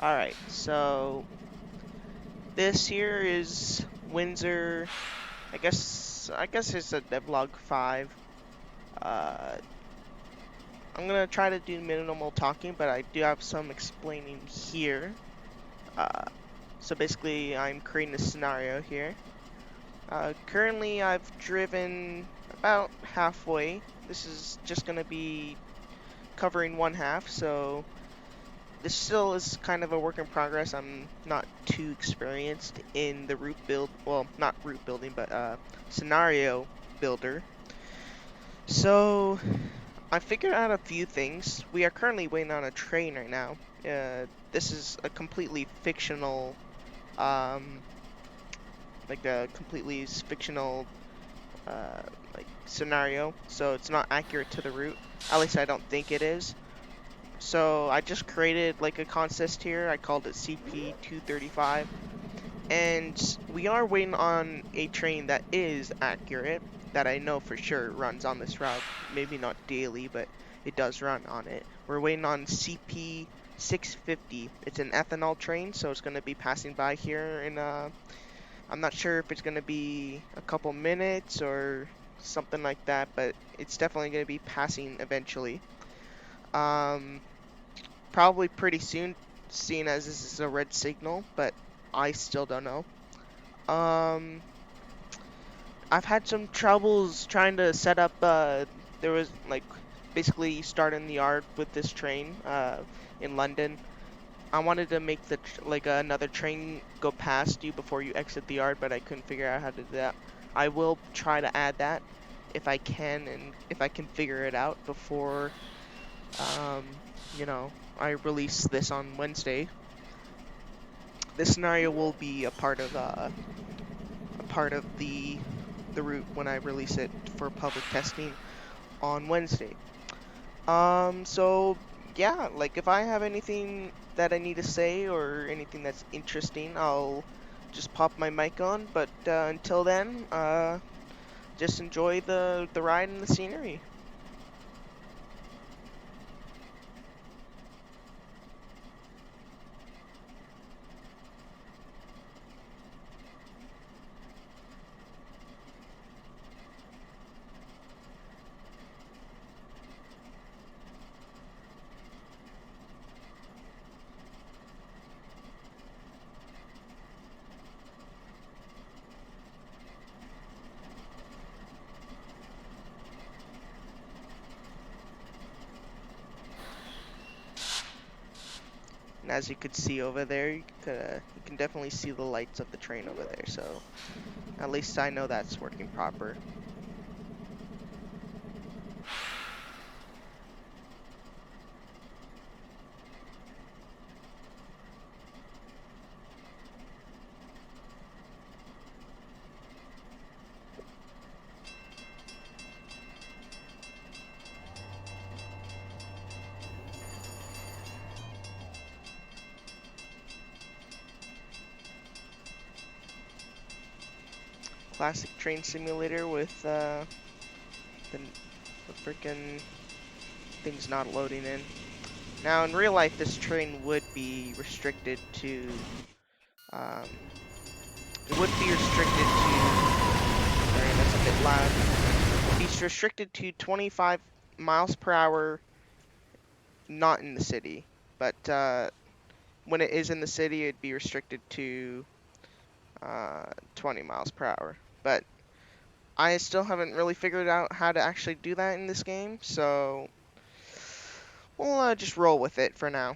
Alright, so this here is Windsor. I guess it's a Devlog 5. Uh, I'm gonna try to do minimal talking, but I do have some explaining here. Uh, so basically, I'm creating a scenario here. Currently, I've driven about halfway. This is just gonna be covering one half, so this still is kind of a work in progress. I'm not too experienced in the route build. Well, not route building, but scenario builder. So I figured out a few things. We are currently waiting on a train right now. This is a completely fictional, um, like a completely fictional, uh, like scenario. So it's not accurate to the route. At least I don't think it is. So I just created like a contest here. I called it CP235. And we are waiting on a train that is accurate, that I know for sure runs on this route. Maybe not daily, but it does run on it. We're waiting on CP650. It's an ethanol train, so it's going to be passing by here in, I'm not sure if it's going to be a couple minutes or something like that, but it's definitely going to be passing eventually. Um, Probably pretty soon, seeing as this is a red signal, but I still don't know. Um, I've had some troubles trying to set up, there was like basically starting the yard with this train, in London. I wanted to make the like another train go past you before you exit the yard, but I couldn't figure out how to do that. I will try to add that if I can, and if I can figure it out before, um, you know, I release this on Wednesday. This scenario will be a part of the route when I release it for public testing on Wednesday. So yeah, like if I have anything that I need to say or anything that's interesting, I'll just pop my mic on. But until then, just enjoy the ride and the scenery. And as you could see over there, you can definitely see the lights of the train over there. So at least I know that's working proper. Classic train simulator with the freaking thing's not loading in. Now, in real life, this train would be restricted to, um, it would be restricted to, sorry, that's a bit loud. It's restricted to 25 miles per hour, not in the city. But when it is in the city, it'd be restricted to 20 miles per hour. But I still haven't really figured out how to actually do that in this game, so we'll just roll with it for now.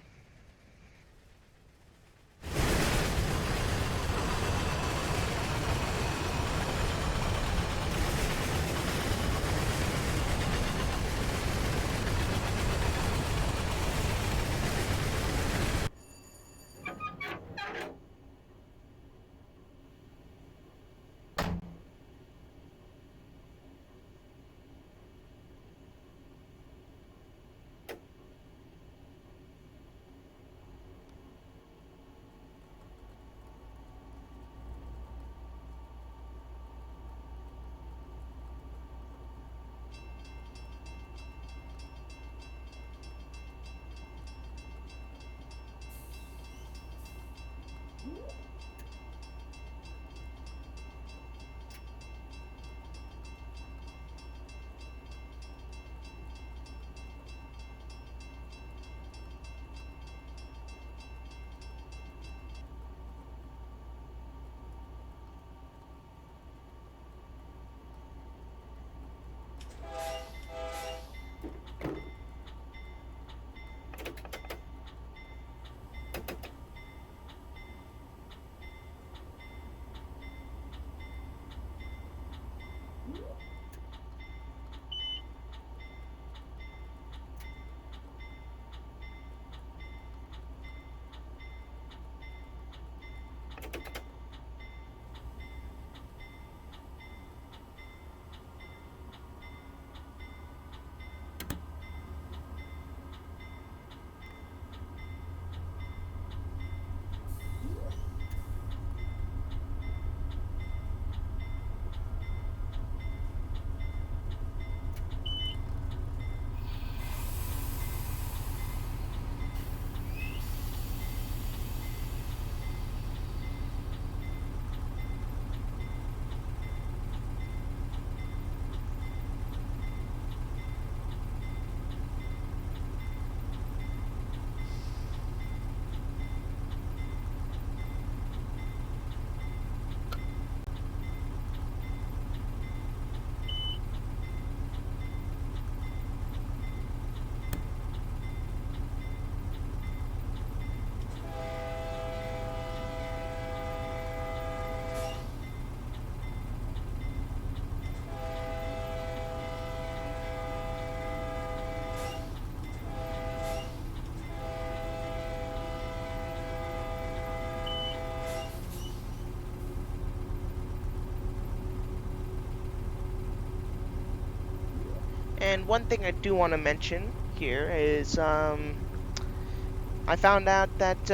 And one thing I do want to mention here is I found out that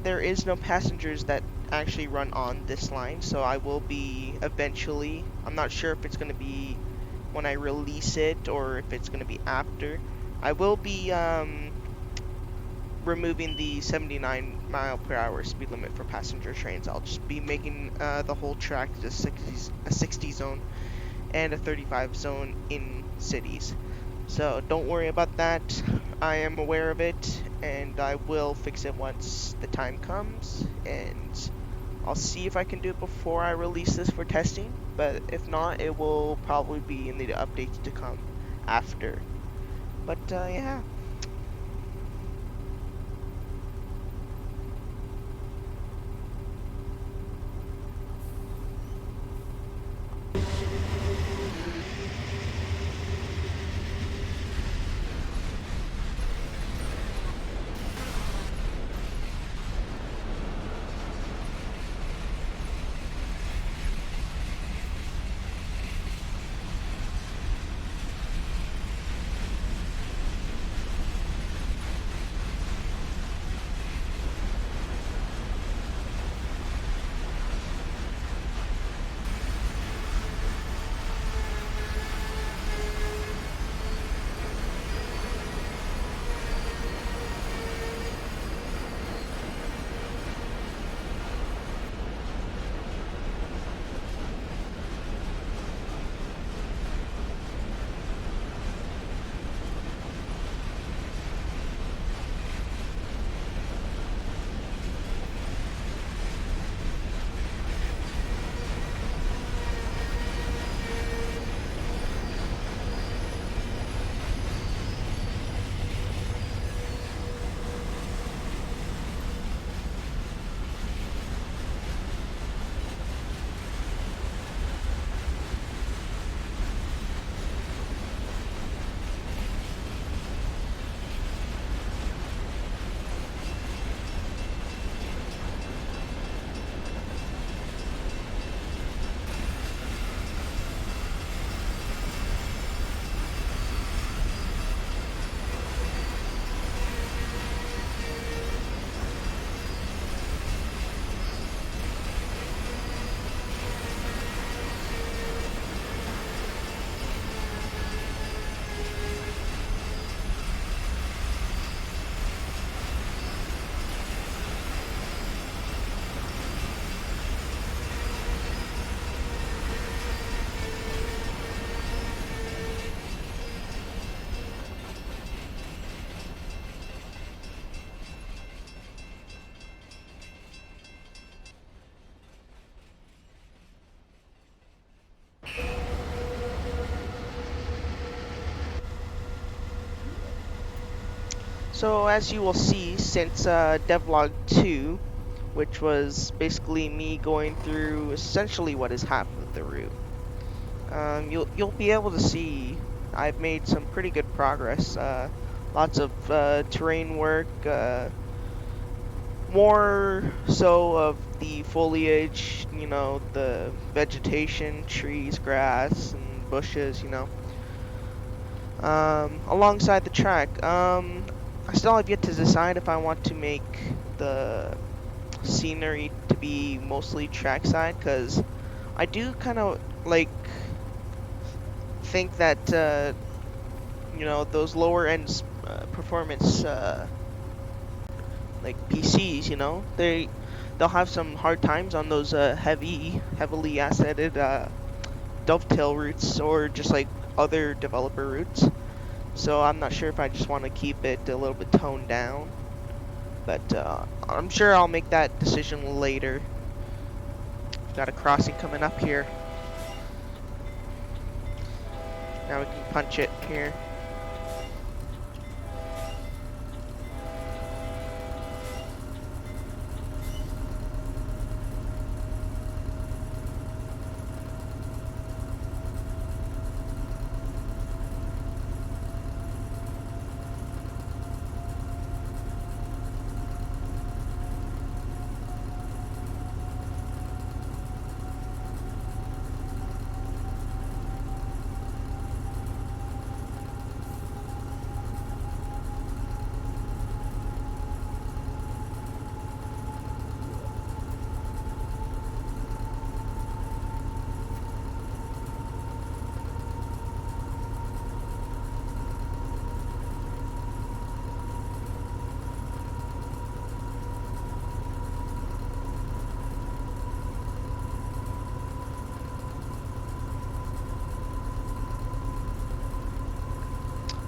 there is no passengers that actually run on this line, so I will be eventually, I'm not sure if it's going to be when I release it or if it's going to be after, I will be removing the 79-mile-per-hour speed limit for passenger trains. I'll just be making the whole track a 60 zone and a 35 zone in cities. So don't worry about that. I am aware of it, and I will fix it once the time comes, and I'll see if I can do it before I release this for testing, but if not, it will probably be in the updates to come after. But yeah. So as you will see, since Devlog 2, which was basically me going through essentially what is half of the route, you'll be able to see I've made some pretty good progress. Lots of terrain work, more so of the foliage, you know, the vegetation, trees, grass, and bushes, you know, alongside the track. I still have yet to decide if I want to make the scenery to be mostly trackside, because I do kind of like think that you know, those lower end performance like PCs, you know, they'll have some hard times on those heavily asseted dovetail routes or just like other developer routes. So I'm not sure if I just want to keep it a little bit toned down, but I'm sure I'll make that decision later. Got a crossing coming up here. Now we can punch it here.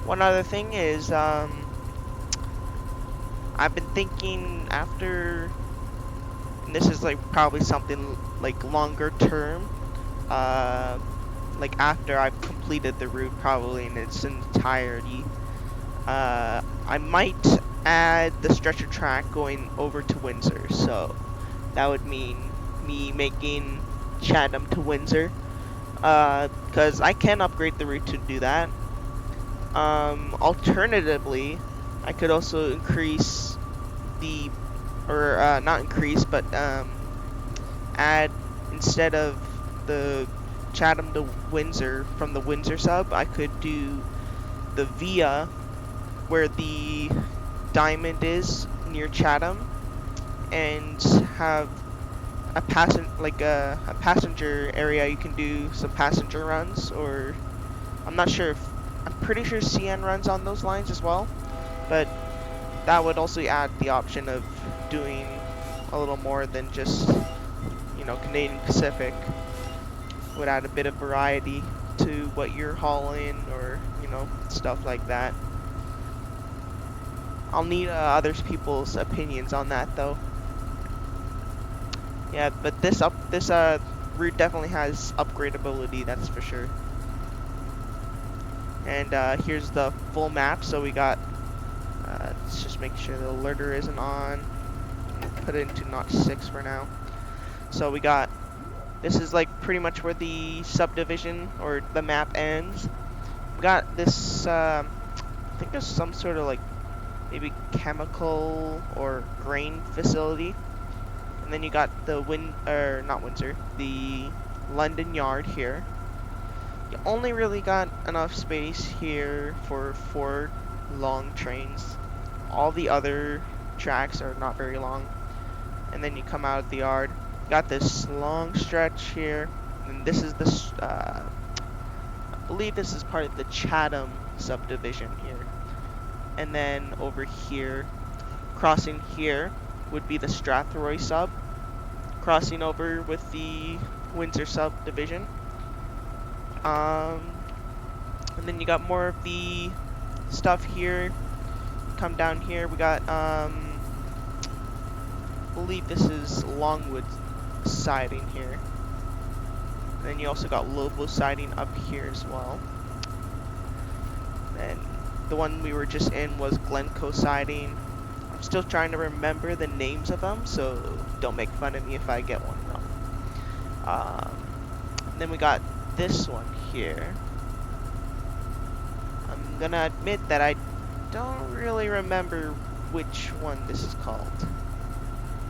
One other thing is, I've been thinking after, and this is like probably something like longer term, uh, like after I've completed the route probably in its entirety, I might add the stretcher track going over to Windsor. So that would mean me making Chatham to Windsor, because I can upgrade the route to do that. Alternatively, I could also increase the, or not increase, but add, instead of the Chatham to Windsor from the Windsor sub, I could do the via where the diamond is near Chatham, and have a passenger area. You can do some passenger runs, or I'm not sure if, I'm pretty sure CN runs on those lines as well, but that would also add the option of doing a little more than just, you know, Canadian Pacific. Would add a bit of variety to what you're hauling, or, you know, stuff like that. I'll need other people's opinions on that though. Yeah, but this route definitely has upgradability, that's for sure. And here's the full map. So we got, let's just make sure the alerter isn't on. Put it into notch 6 for now. So we got, this is like pretty much where the subdivision or the map ends. We got this, I think there's some sort of like maybe chemical or grain facility. And then you got the not Windsor, the London Yard here. You only really got enough space here for 4 long trains. All the other tracks are not very long. And then you come out of the yard. Got this long stretch here. And this is the, I believe this is part of the Chatham subdivision here. And then over here, crossing here, would be the Strathroy sub. Crossing over with the Windsor Sub Division. And then you got more of the stuff here. Come down here, we got, I believe this is Longwood siding here. And then you also got Lobo siding up here as well. And the one we were just in was Glencoe siding. I'm still trying to remember the names of them, so don't make fun of me if I get one wrong. Then we got this one here. I'm gonna admit that I don't really remember which one this is called.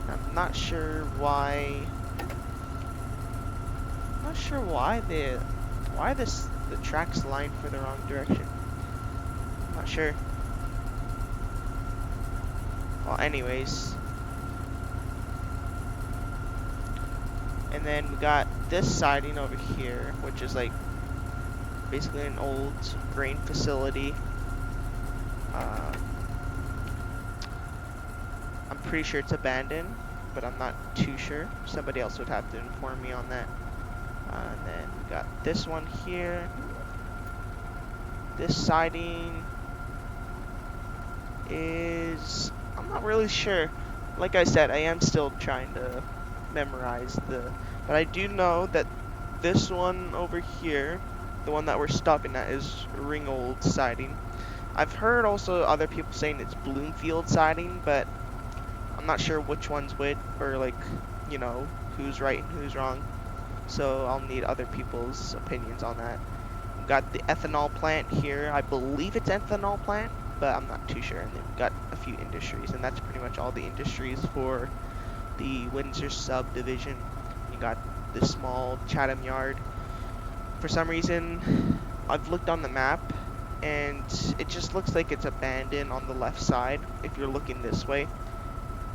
I'm not sure why. I'm not sure why the track's lined for the wrong direction. I'm not sure. Well, anyways. And then we got this siding over here, which is like basically an old grain facility. I'm pretty sure it's abandoned, but I'm not too sure. Somebody else would have to inform me on that. And then we got this one here. This siding is, I'm not really sure. Like I said, I am still trying to memorize but I do know that this one over here, the one that we're stopping at, is Ringgold siding. I've heard also other people saying it's Bloomfield siding, but I'm not sure which one's which, or like, you know, who's right and who's wrong. So I'll need other people's opinions on that. We've got the ethanol plant here. I believe it's Ethanol Plant, but I'm not too sure. And then we've got a few industries, and that's pretty much all the industries for the Windsor Sub Division. You got this small Chatham yard. For some reason, I've looked on the map, and it just looks like it's abandoned on the left side if you're looking this way.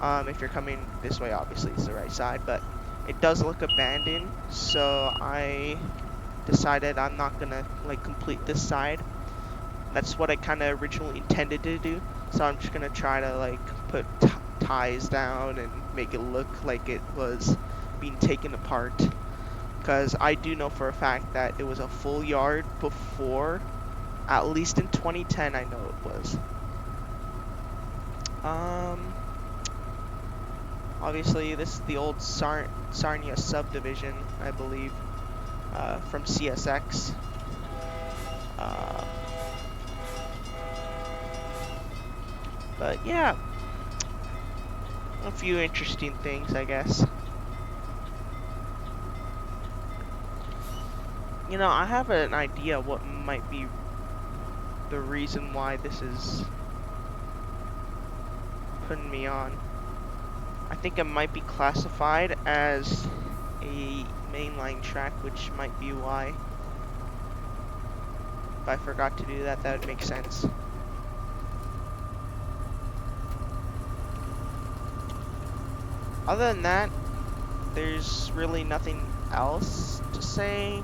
If you're coming this way, obviously it's the right side, but it does look abandoned, so I decided I'm not gonna like complete this side. That's what I kind of originally intended to do, so I'm just gonna try to like put ties down and make it look like it was being taken apart, because I do know for a fact that it was a full yard before At least in 2010, I know it was. Obviously, this is the old Sarnia subdivision, I believe, from CSX. But yeah, a few interesting things, I guess. You know, I have an idea what might be the reason why this is putting me on. I think it might be classified as a mainline track, which might be why. If I forgot to do that, that would make sense. Other than that, there's really nothing else to say.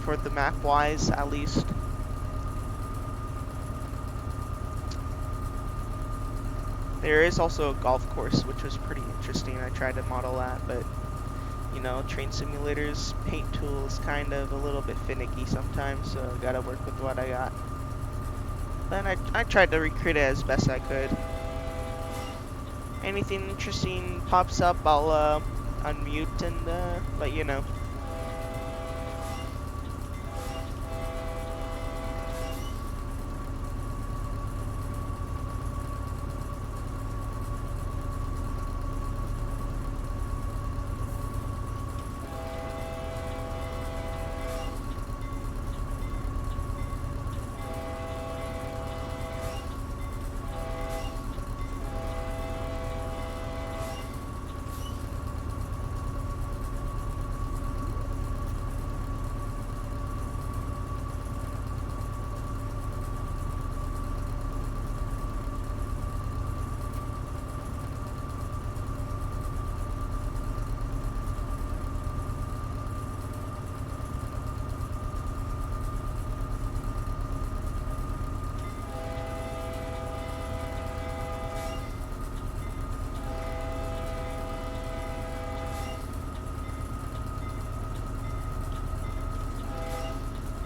For the map-wise, at least. There is also a golf course, which was pretty interesting. I tried to model that, but, you know, Train Simulator's paint tool is kind of a little bit finicky sometimes, so I gotta work with what I got. Then I tried to recreate it as best I could. Anything interesting pops up, I'll unmute and let you know.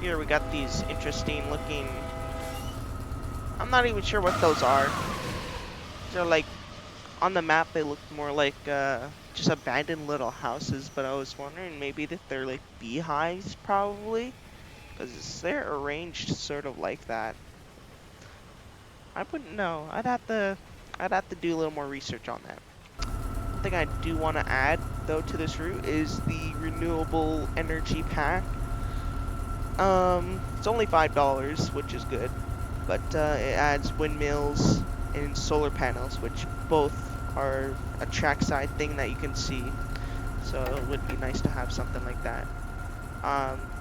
Here we got these interesting looking, I'm not even sure what those are. They're like, on the map they look more like just abandoned little houses, but I was wondering maybe that they're like beehives probably, because they're arranged sort of like that. I wouldn't know. I'd have to do a little more research on that. One thing I do want to add though to this route is the renewable energy pack. It's only $5, which is good, but it adds windmills and solar panels, which both are a trackside thing that you can see. So it would be nice to have something like that.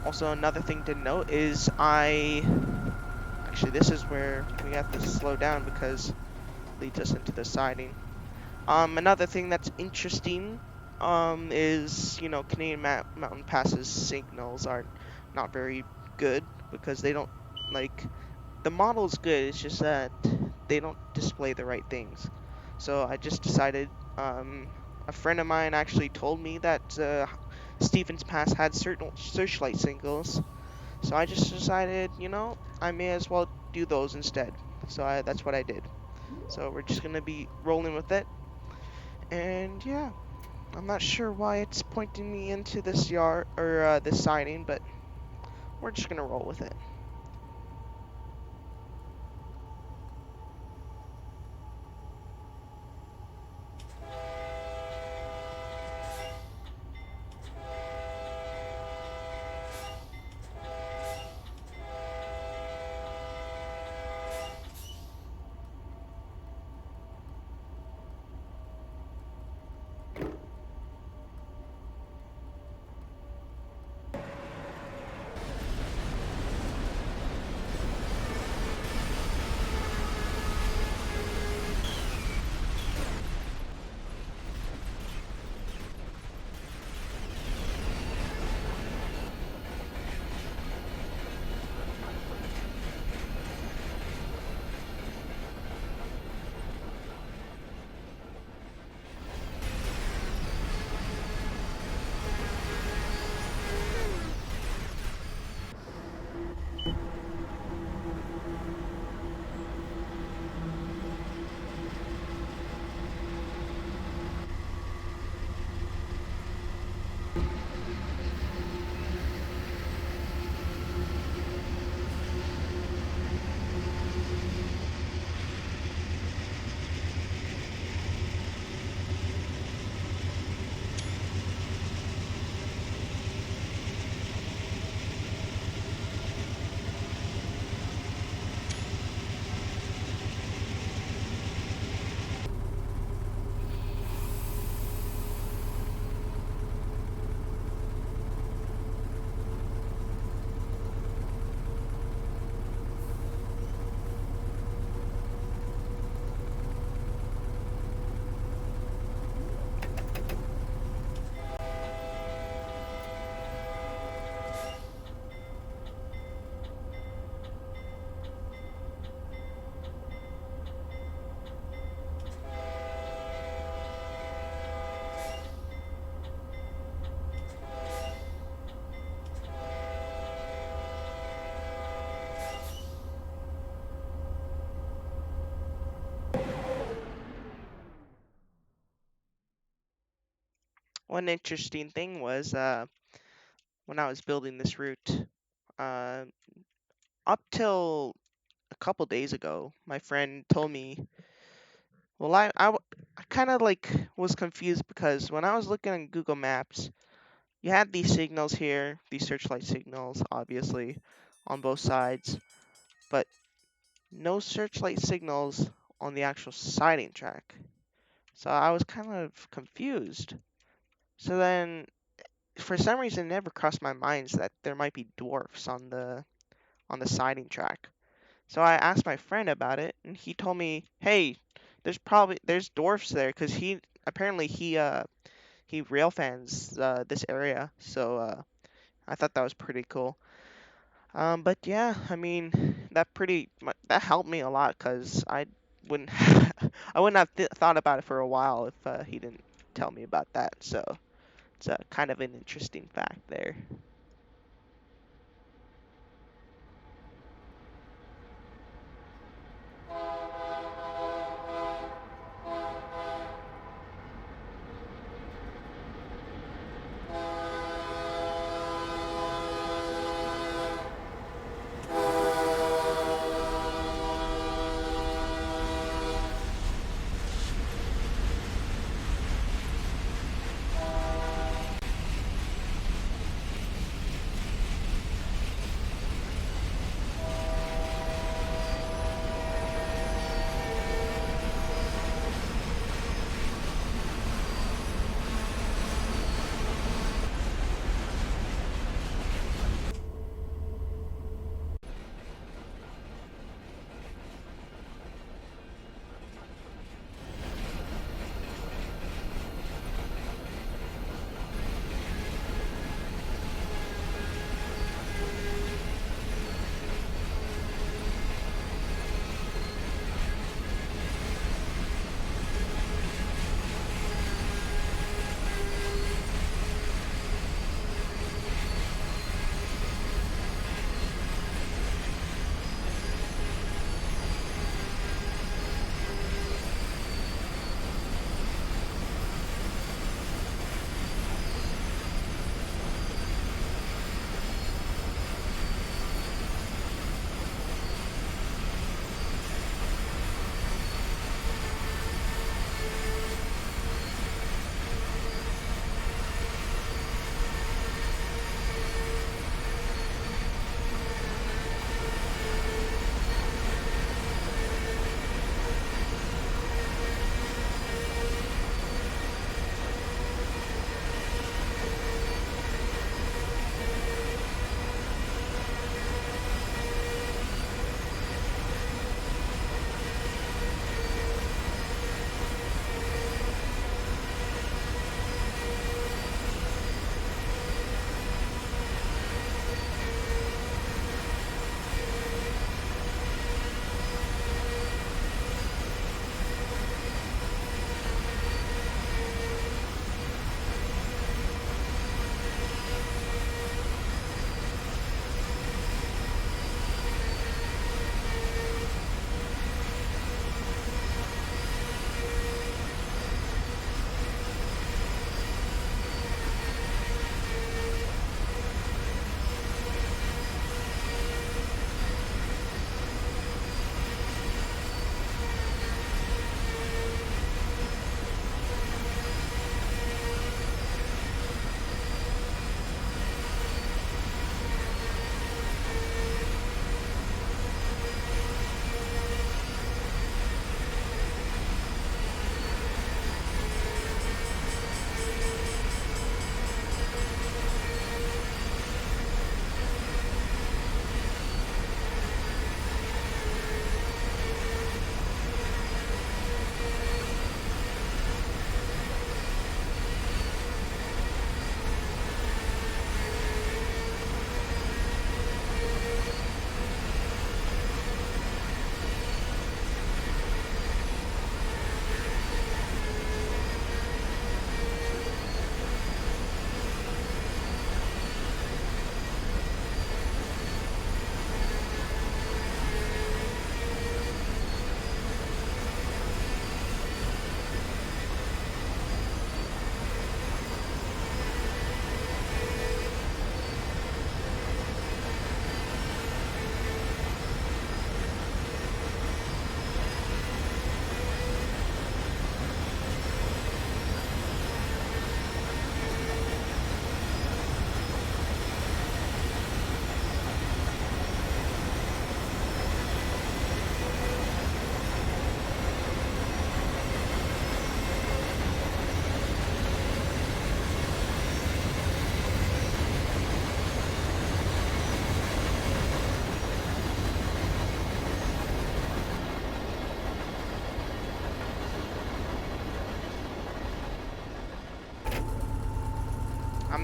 Also, another thing to note is actually, this is where we have to slow down because it leads us into the siding. Another thing that's interesting is, you know, Canadian Mountain Pass's signals are not very good because they don't, like, the model's good, it's just that they don't display the right things. So I just decided, a friend of mine actually told me that Stevens Pass had certain searchlight signals. So I just decided, you know, I may as well do those instead. So that's what I did. So we're just gonna be rolling with it. And yeah, I'm not sure why it's pointing me into this yard or this siding, but we're just gonna roll with it. one interesting thing was when I was building this route, uh, up till a couple days ago, my friend told me. Well, I kind of like was confused because when I was looking at Google Maps, you had these signals here, these searchlight signals, obviously, on both sides, but no searchlight signals on the actual siding track. So I was kind of confused. So then, for some reason, it never crossed my mind that there might be dwarfs on the siding track. So I asked my friend about it, and he told me, "Hey, there's dwarfs there, cause he apparently he rail fans this area." So I thought that was pretty cool. But yeah, I mean that helped me a lot, cause I wouldn't I wouldn't have thought about it for a while if he didn't tell me about that. So it's a kind of an interesting fact there.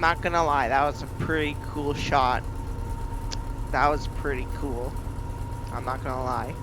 not gonna lie, that was a pretty cool shot. That was pretty cool. I'm not gonna lie.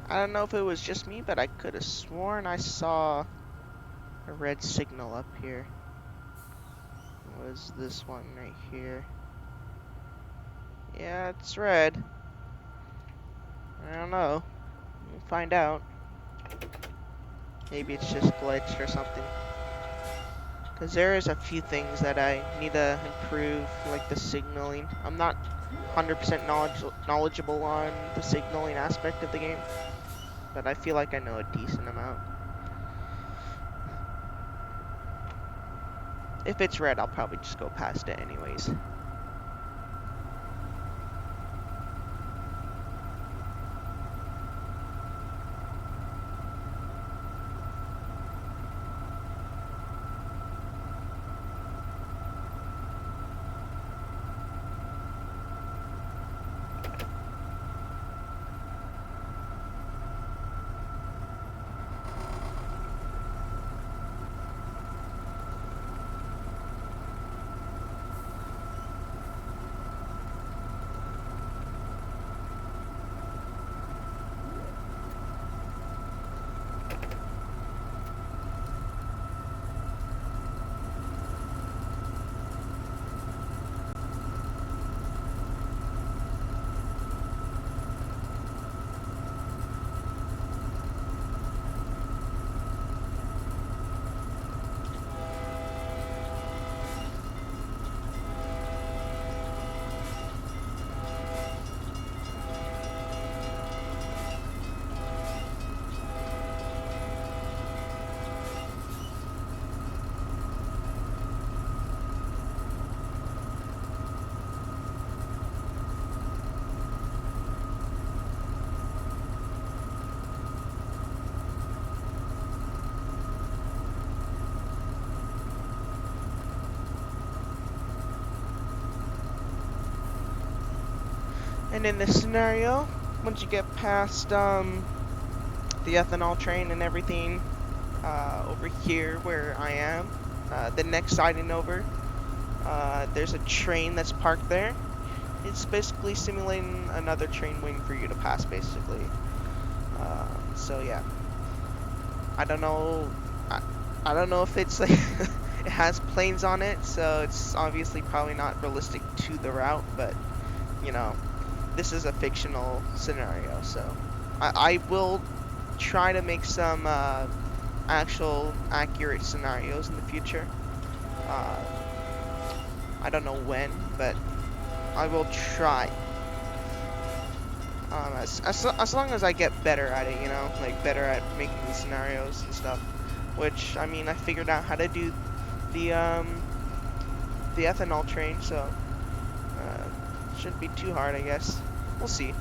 I don't know if it was just me, but I could have sworn I saw a red signal up here. It was this one right here. Yeah, it's red. I don't know. We'll find out. Maybe it's just glitched or something. Because there is a few things that I need to improve, like the signaling. I'm not 100% knowledgeable on the signaling aspect of the game, but I feel like I know a decent amount. If it's red, I'll probably just go past it anyways. And in this scenario, once you get past the ethanol train and everything, over here where I am, the next siding over, there's a train that's parked there. It's basically simulating another train waiting for you to pass, basically. So yeah, I don't know. I don't know if it's like it has planes on it, so it's obviously probably not realistic to the route, but you know, this is a fictional scenario, so I will try to make some actual accurate scenarios in the future. I don't know when, but I will try. As long as I get better at it, you know, like better at making these scenarios and stuff. Which, I mean, I figured out how to do the ethanol train, so shouldn't be too hard, I guess. We'll see.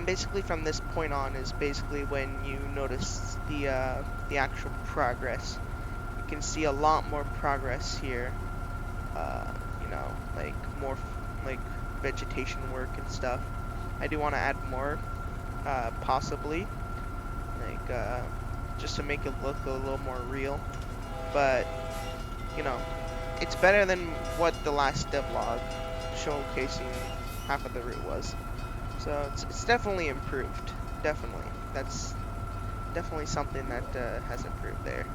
And basically from this point on is basically when you notice the actual progress. You can see a lot more progress here. You know, like more like vegetation work and stuff. I do want to add more, possibly, like just to make it look a little more real. But you know, it's better than what the last devlog showcasing half of the route was. So it's definitely improved. Definitely, that's definitely something that has improved there.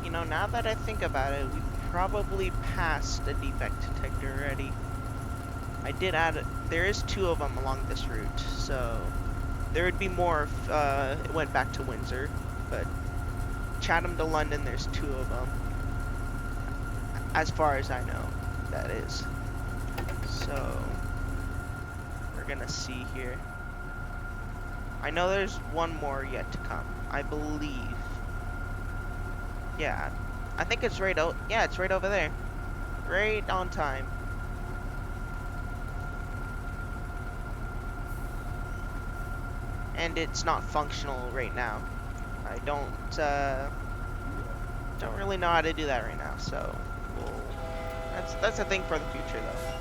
You know, now that I think about it, we probably passed a defect detector already. I did add, there is 2 of them along this route, so there would be more if it went back to Windsor, but Chatham to London, there's 2 of them, as far as I know, that is. So, we're gonna see here. I know there's 1 more yet to come, I believe. Yeah, I think it's right out. Yeah, it's right over there. Right on time. And it's not functional right now. I don't really know how to do that right now. So, that's a thing for the future, though.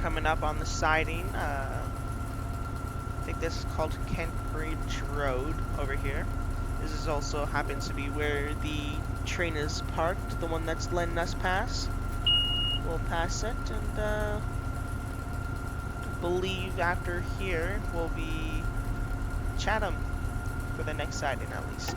coming up on the siding. I think this is called Kent Bridge Road over here. This is also happens to be where the train is parked, the one that's letting us pass. We'll pass it, and I believe after here will be Chatham for the next siding at least.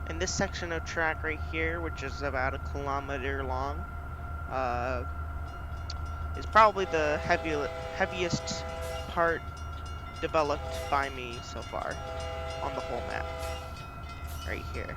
And this section of track right here, which is about 1 kilometer long, is probably the heaviest part developed by me so far on the whole map, right here.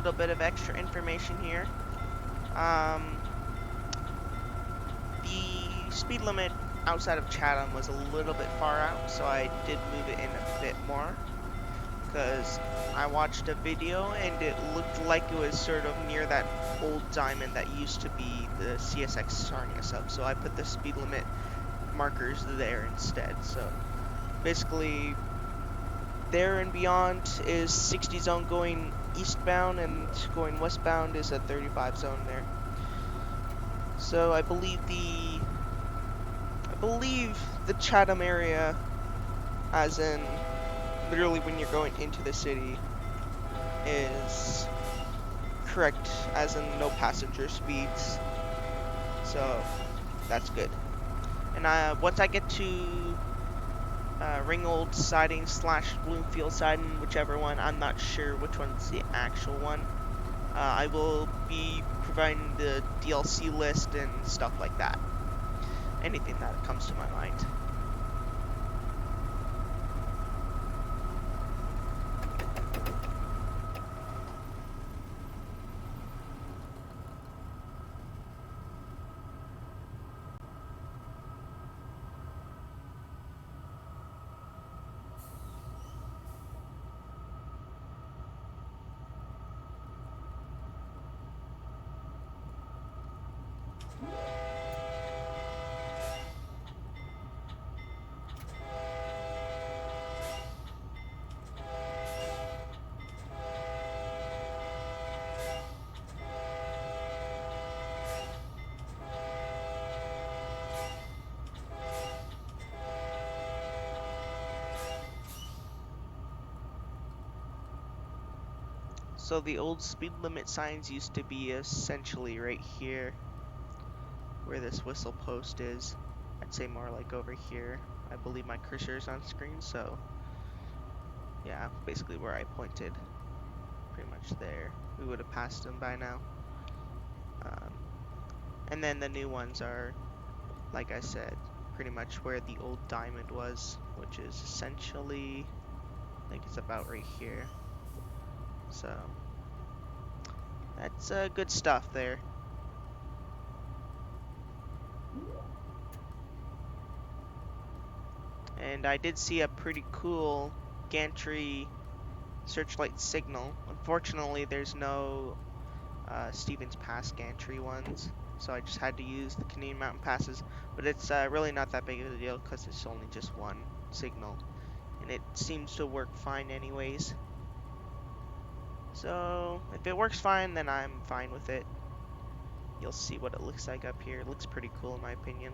little bit of extra information here. The speed limit outside of Chatham was a little bit far out, so I did move it in a bit more. Because I watched a video and it looked like it was sort of near that old diamond that used to be the CSX Sarnia sub. So I put the speed limit markers there instead. So basically, there and beyond is 60 zone going eastbound, and going westbound is a 35 zone there. So I believe the Chatham area, as in literally when you're going into the city, is correct, as in no passenger speeds. So that's good. And once I get to Ringgold siding / Bloomfield siding, whichever one, I'm not sure which one's the actual one. I will be providing the DLC list and stuff like that. Anything that comes to my mind. So the old speed limit signs used to be essentially right here, where this whistle post is. I'd say more like over here. I believe my cursor is on screen, so yeah, basically where I pointed. Pretty much there. We would have passed them by now. And then the new ones are, like I said, pretty much where the old diamond was, which is essentially, I think it's about right here. So that's good stuff there. And I did see a pretty cool gantry searchlight signal. Unfortunately, there's no Stevens Pass gantry ones, so I just had to use the Canadian Mountain Passes. But it's really not that big of a deal because it's only just one signal, and it seems to work fine anyways. So if it works fine, then I'm fine with it. You'll see what it looks like up here. It looks pretty cool in my opinion.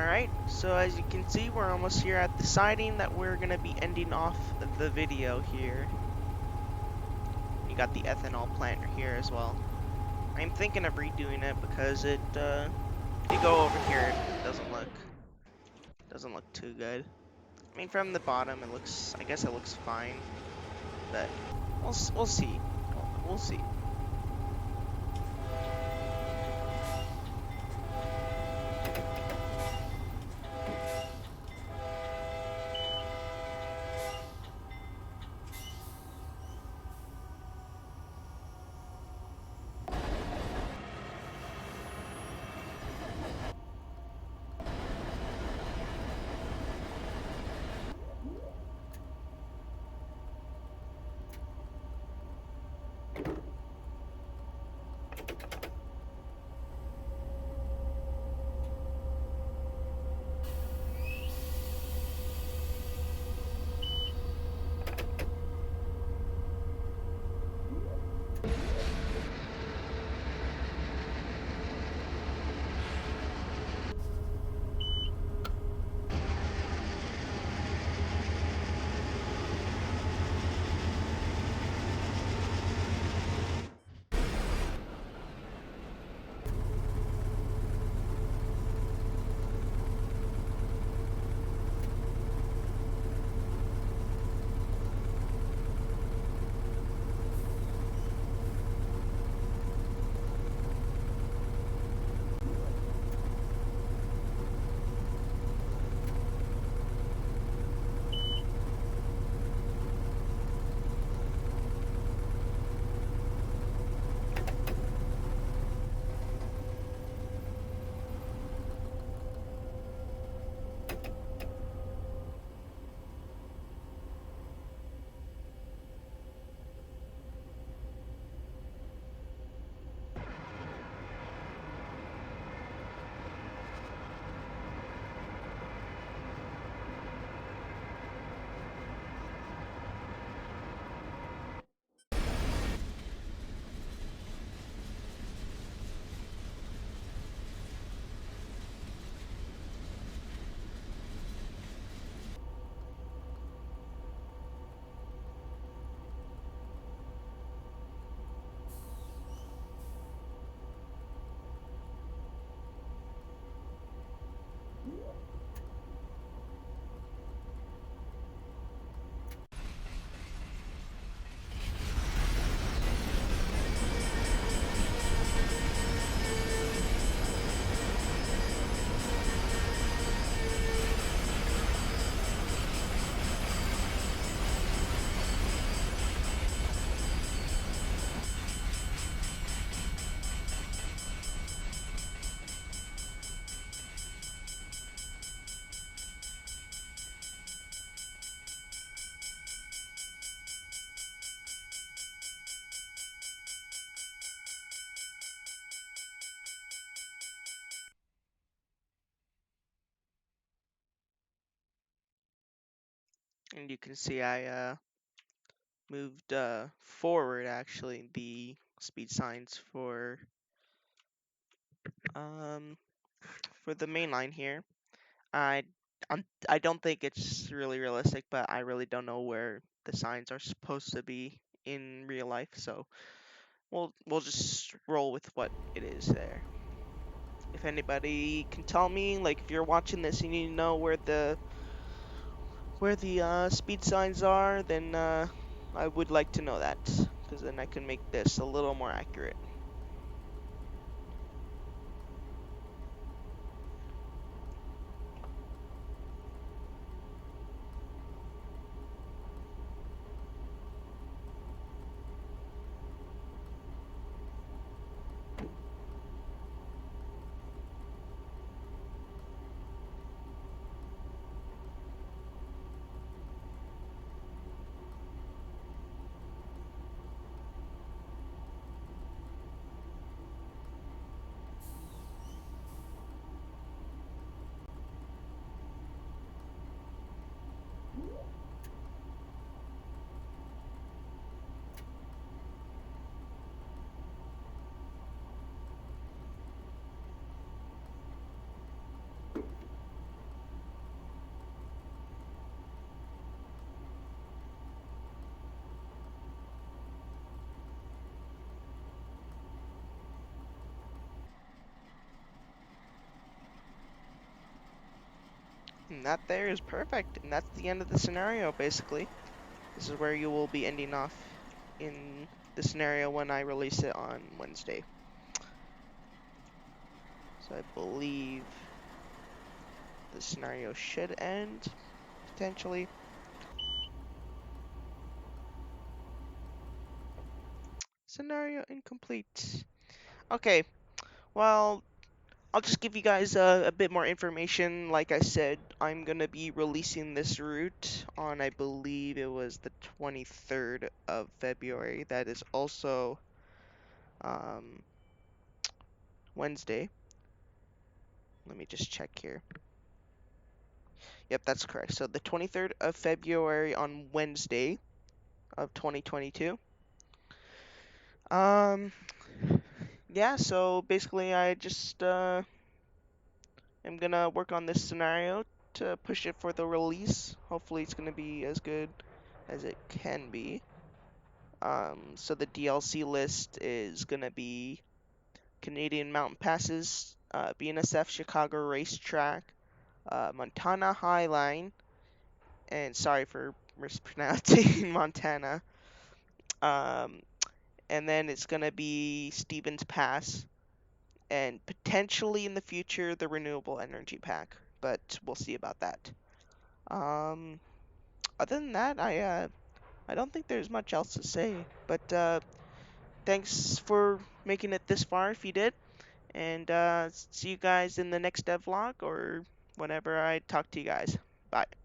Alright, so as you can see, we're almost here at the siding that we're going to be ending off the video here. You got the ethanol plant here as well. I'm thinking of redoing it because if you go over here, it doesn't look too good. I mean, from the bottom, it looks, I guess it looks fine, but we'll see. We'll see. And you can see I moved forward actually the speed signs um for the main line here. I I don't think it's really realistic, but I really don't know where the signs are supposed to be in real life, so we'll just roll with what it is there. If anybody can tell me, like if you're watching this and you know where the speed signs are, then I would like to know that, because then I can make this a little more accurate. And that there is perfect, and that's the end of the scenario, basically. This is where you will be ending off in the scenario when I release it on Wednesday. So I believe the scenario should end, potentially. Scenario incomplete. Okay, well, I'll just give you guys a bit more information. Like I said, I'm going to be releasing this route on, I believe it was the 23rd of February. That is also um, Wednesday. Let me just check here. Yep, that's correct. So the 23rd of February on Wednesday of 2022. Um, yeah, so basically I just am gonna work on this scenario to push it for the release. Hopefully it's gonna be as good as it can be. So the DLC list is gonna be Canadian Mountain Passes, BNSF Chicago Racetrack, Montana Highline, and sorry for mispronouncing Montana. Um, and then it's gonna be Stevens Pass, and potentially in the future the Renewable Energy Pack, but we'll see about that. Um, Other than that, I don't think there's much else to say. But thanks for making it this far if you did, and see you guys in the next devlog or whenever I talk to you guys. Bye.